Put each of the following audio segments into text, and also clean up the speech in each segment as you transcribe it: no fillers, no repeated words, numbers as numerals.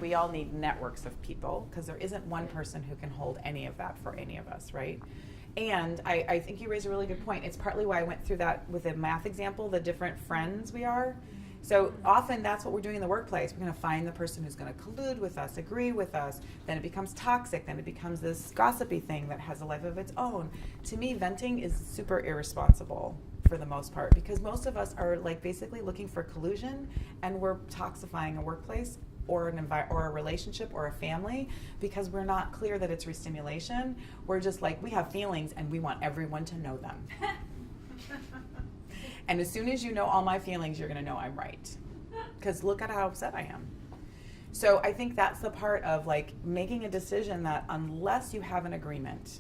we all need networks of people, because there isn't one person who can hold any of that for any of us, right? And I think you raise a really good point. It's partly why I went through that with a math example, the different friends we are. So often that's what we're doing in the workplace. We're going to find the person who's going to collude with us, agree with us. Then it becomes toxic. Then it becomes this gossipy thing that has a life of its own. To me, venting is super irresponsible for the most part, because most of us are like basically looking for collusion, and we're toxifying a workplace or or a relationship or a family because we're not clear that it's restimulation. We're just like, we have feelings and we want everyone to know them. And as soon as you know all my feelings, you're going to know I'm right. Because look at how upset I am. So I think that's the part of like making a decision that unless you have an agreement,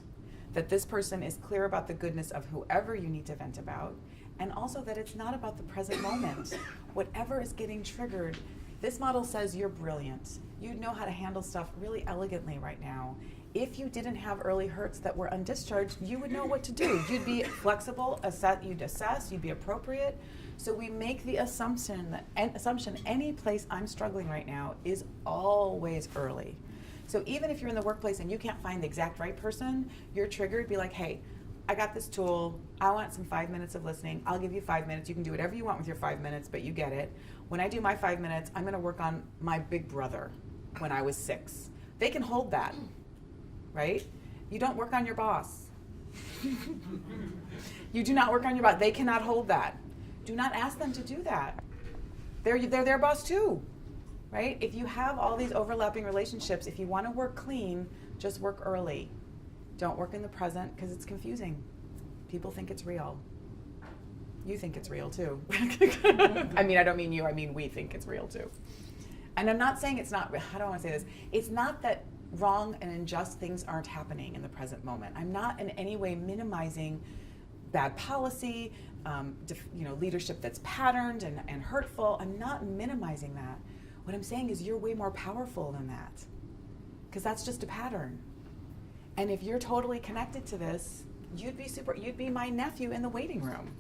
that this person is clear about the goodness of whoever you need to vent about, and also that it's not about the present moment. Whatever is getting triggered, this model says you're brilliant. You know how to handle stuff really elegantly right now. If you didn't have early hurts that were undischarged, you would know what to do. You'd be flexible, you'd assess, you'd be appropriate. So we make the assumption that any place I'm struggling right now is always early. So even if you're in the workplace and you can't find the exact right person, you're triggered, be like, hey, I got this tool. I want some 5 minutes of listening. I'll give you 5 minutes. You can do whatever you want with your 5 minutes, but you get it. When I do my 5 minutes, I'm going to work on my big brother when I was 6. They can hold that, right? You don't work on your boss. You do not work on your boss. They cannot hold that. Do not ask them to do that. They're their boss too, right? If you have all these overlapping relationships, if you want to work clean, just work early. Don't work in the present because it's confusing. People think it's real. You think it's real too. I mean, I don't mean you, I mean we think it's real too. And I'm not saying it's not, how do I want to say this? It's not that wrong and unjust things aren't happening in the present moment. I'm not in any way minimizing bad policy, leadership that's patterned and hurtful. I'm not minimizing that. What I'm saying is you're way more powerful than that, because that's just a pattern. And if you're totally connected to this, you'd be my nephew in the waiting room.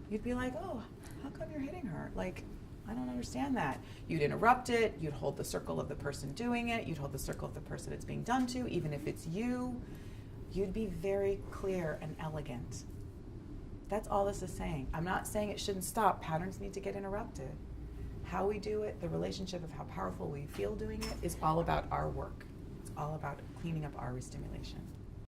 You'd be like, oh, how come you're hitting her? Like, I don't understand that. You'd interrupt it. You'd hold the circle of the person doing it. You'd hold the circle of the person it's being done to, even if it's you. You'd be very clear and elegant. That's all this is saying. I'm not saying it shouldn't stop. Patterns need to get interrupted. How we do it, the relationship of how powerful we feel doing it, is all about our work. It's all about cleaning up our restimulation.